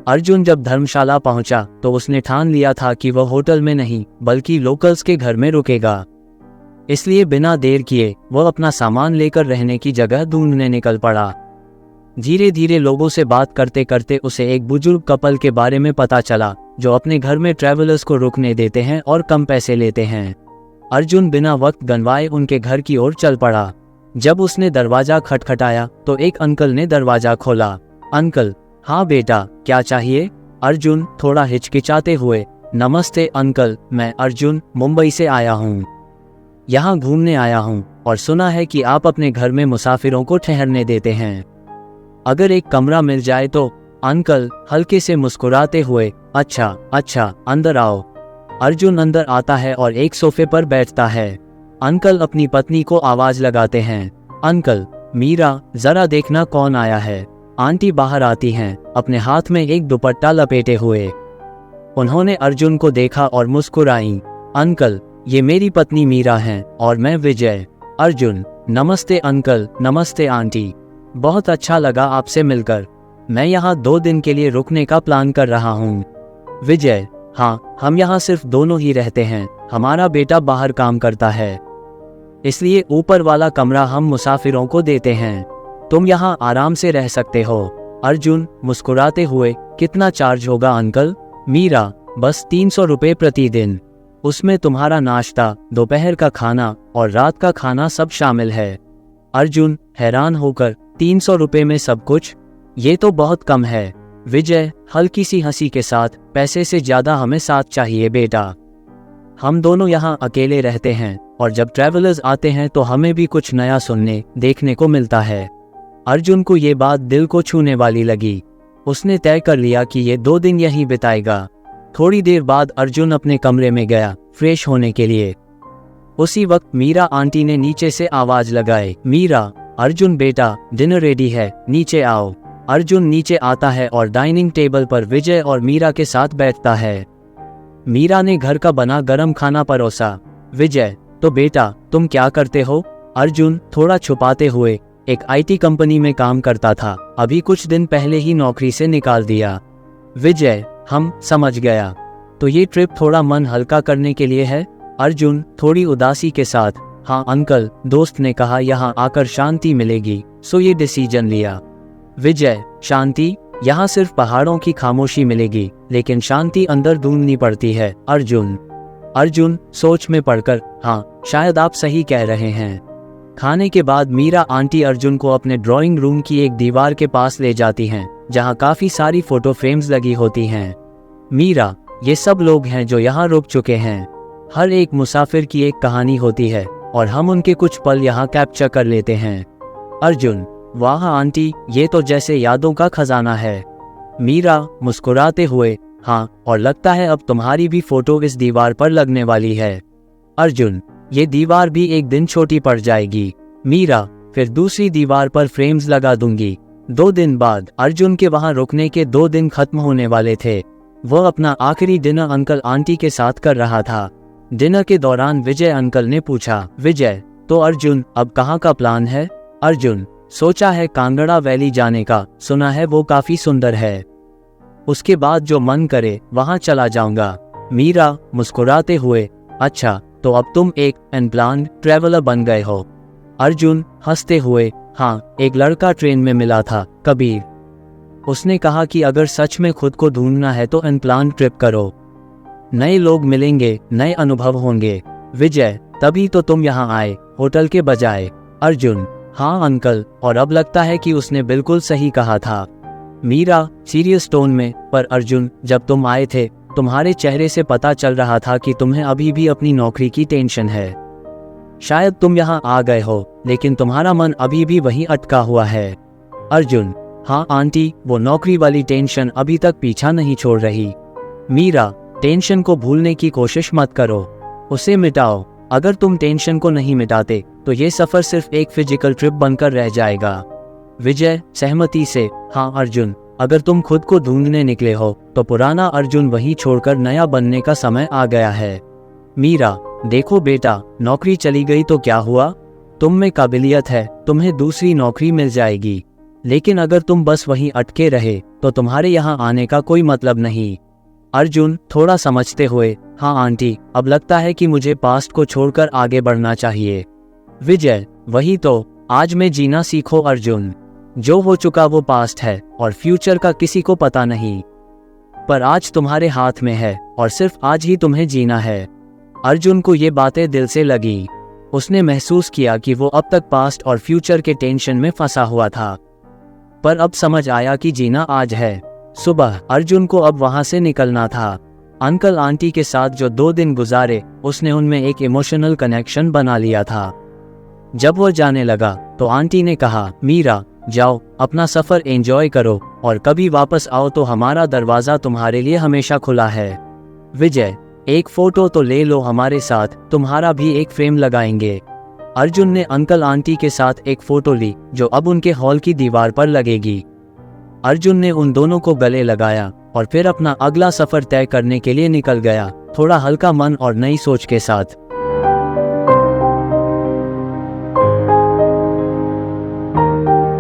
अर्जुन जब धर्मशाला पहुंचा तो उसने ठान लिया था कि वह होटल में नहीं बल्कि लोकल्स के घर में रुकेगा। इसलिए बिना देर किए वह अपना सामान लेकर रहने की जगह ढूंढने निकल पड़ा। धीरे धीरे लोगों से बात करते करते उसे एक बुजुर्ग कपल के बारे में पता चला जो अपने घर में ट्रैवलर्स को रुकने देते हैं और कम पैसे लेते हैं। अर्जुन बिना वक्त गंवाए उनके घर की ओर चल पड़ा। जब उसने दरवाजा खटखटाया तो एक अंकल ने दरवाजा खोला। अंकल, हाँ बेटा, क्या चाहिए? अर्जुन थोड़ा हिचकिचाते हुए, नमस्ते अंकल, मैं अर्जुन मुंबई से आया हूँ। यहाँ घूमने आया हूँ और सुना है कि आप अपने घर में मुसाफिरों को ठहरने देते हैं। अगर एक कमरा मिल जाए तो। अंकल हल्के से मुस्कुराते हुए, अच्छा अच्छा, अंदर आओ। अर्जुन अंदर आता है और एक सोफे पर बैठता है। अंकल अपनी पत्नी को आवाज लगाते हैं, अंकल, मीरा, जरा देखना कौन आया है। आंटी बाहर आती हैं, अपने हाथ में एक दुपट्टा लपेटे हुए। उन्होंने अर्जुन को देखा और मुस्कुराई। अंकल, ये मेरी पत्नी मीरा हैं और मैं विजय। अर्जुन, नमस्ते अंकल, नमस्ते आंटी, बहुत अच्छा लगा आपसे मिलकर। मैं यहाँ 2 दिन के लिए रुकने का प्लान कर रहा हूँ। विजय, हाँ, हम यहाँ सिर्फ दोनों ही रहते हैं, हमारा बेटा बाहर काम करता है, इसलिए ऊपर वाला कमरा हम मुसाफिरों को देते हैं। तुम यहाँ आराम से रह सकते हो। अर्जुन मुस्कुराते हुए, कितना चार्ज होगा अंकल? मीरा, बस 300 रुपये प्रतिदिन, उसमें तुम्हारा नाश्ता, दोपहर का खाना और रात का खाना सब शामिल है। अर्जुन हैरान होकर, 300 रुपये में सब कुछ? ये तो बहुत कम है। विजय हल्की सी हंसी के साथ, पैसे से ज्यादा हमें साथ चाहिए बेटा। हम दोनों यहाँ अकेले रहते हैं और जब ट्रैवलर्स आते हैं तो हमें भी कुछ नया सुनने देखने को मिलता है। अर्जुन को ये बात दिल को छूने वाली लगी। उसने तय कर लिया कि ये 2 दिन यहीं बिताएगा। थोड़ी देर बाद अर्जुन अपने कमरे में गया फ्रेश होने के लिए। उसी वक्त मीरा आंटी ने नीचे से आवाज लगाई, मीरा, अर्जुन बेटा, डिनर रेडी है, नीचे आओ। अर्जुन नीचे आता है और डाइनिंग टेबल पर विजय और मीरा के साथ बैठता है। मीरा ने घर का बना गरम खाना परोसा। विजय, तो बेटा तुम क्या करते हो? अर्जुन थोड़ा छुपाते हुए, एक IT कंपनी में काम करता था, अभी कुछ दिन पहले ही नौकरी से निकाल दिया। विजय, हम समझ गया, तो ये ट्रिप थोड़ा मन हल्का करने के लिए है? अर्जुन थोड़ी उदासी के साथ, हाँ अंकल, दोस्त ने कहा यहाँ आकर शांति मिलेगी, सो ये डिसीजन लिया। विजय, शांति? यहाँ सिर्फ पहाड़ों की खामोशी मिलेगी, लेकिन शांति अंदर ढूंढनी पड़ती है। अर्जुन सोच में पड़कर, हाँ शायद आप सही कह रहे हैं। खाने के बाद मीरा आंटी अर्जुन को अपने ड्राइंग रूम की एक दीवार के पास ले जाती हैं, जहाँ काफी सारी फोटो फ्रेम्स लगी होती हैं। मीरा, ये सब लोग हैं जो यहाँ रुक चुके हैं। हर एक मुसाफिर की एक कहानी होती है और हम उनके कुछ पल यहाँ कैप्चर कर लेते हैं। अर्जुन, वाह आंटी, ये तो जैसे यादों का खजाना है। मीरा मुस्कुराते हुए, हाँ, और लगता है अब तुम्हारी भी फोटो इस दीवार पर लगने वाली है। अर्जुन, ये दीवार भी एक दिन छोटी पड़ जाएगी। मीरा, फिर दूसरी दीवार पर फ्रेम्स लगा दूंगी। 2 दिन बाद अर्जुन के वहां रुकने के 2 दिन खत्म होने वाले थे। वह अपना आखिरी डिनर अंकल आंटी के साथ कर रहा था। डिनर के दौरान विजय अंकल ने पूछा, विजय, तो अर्जुन अब कहाँ का प्लान है? अर्जुन, सोचा है कांगड़ा वैली जाने का, सुना है वो काफी सुंदर है। उसके बाद जो मन करे वहां चला जाऊंगा। मीरा मुस्कुराते हुए, अच्छा, तो अब तुम एक अनप्लान्ड ट्रैवलर बन गए हो। अर्जुन हंसते हुए, हाँ, एक लड़का ट्रेन में मिला था, कबीर। उसने कहा कि अगर सच में खुद को ढूंढना है तो अनप्लान्ड ट्रिप करो, नए लोग मिलेंगे, नए अनुभव होंगे। विजय, तभी तो तुम यहाँ आए, होटल के बजाय। अर्जुन, हाँ अंकल, और अब लगता है कि उसने बिल्कुल सही कहा था। मीरा सीरियस टोन में, पर अर्जुन, जब तुम आए थे तुम्हारे चेहरे से पता चल रहा था कि तुम्हें अभी भी अपनी नौकरी की टेंशन है। शायद तुम यहाँ आ गए हो, लेकिन तुम्हारा मन अभी भी वहीं अटका हुआ है। अर्जुन, हाँ आंटी, वो नौकरी वाली टेंशन अभी तक पीछा नहीं छोड़ रही। मीरा, टेंशन को भूलने की कोशिश मत करो, उसे मिटाओ। अगर तुम टेंशन को नहीं मिटाते तो ये सफर सिर्फ एक फिजिकल ट्रिप बनकर रह जाएगा। विजय सहमति से, हाँ अर्जुन, अगर तुम खुद को ढूंढने निकले हो तो पुराना अर्जुन वहीं छोड़कर नया बनने का समय आ गया है। मीरा, देखो बेटा, नौकरी चली गई तो क्या हुआ, तुम में काबिलियत है, तुम्हें दूसरी नौकरी मिल जाएगी। लेकिन अगर तुम बस वहीं अटके रहे तो तुम्हारे यहाँ आने का कोई मतलब नहीं। अर्जुन थोड़ा समझते हुए, हाँ आंटी, अब लगता है कि मुझे पास्ट को छोड़कर आगे बढ़ना चाहिए। विजय, वही तो, आज में जीना सीखो अर्जुन। जो हो चुका वो पास्ट है और फ्यूचर का किसी को पता नहीं, पर आज तुम्हारे हाथ में है और सिर्फ आज ही तुम्हें जीना है। अर्जुन को ये बातें दिल से लगी। उसने महसूस किया कि वो अब तक पास्ट और फ्यूचर के टेंशन में फंसा हुआ था, पर अब समझ आया कि जीना आज है। सुबह अर्जुन को अब वहां से निकलना था। अंकल आंटी के साथ जो 2 दिन गुजारे, उसने उनमें एक इमोशनल कनेक्शन बना लिया था। जब वो जाने लगा तो आंटी ने कहा, मीरा जाओ, अपना सफर एंजॉय करो और कभी वापस आओ तो हमारा दरवाजा तुम्हारे लिए हमेशा खुला है। विजय, एक फोटो तो ले लो हमारे साथ, तुम्हारा भी एक फ्रेम लगाएंगे। अर्जुन ने अंकल आंटी के साथ एक फोटो ली जो अब उनके हॉल की दीवार पर लगेगी। अर्जुन ने उन दोनों को गले लगाया और फिर अपना अगला सफर तय करने के लिए निकल गया, थोड़ा हल्का मन और नई सोच के साथ।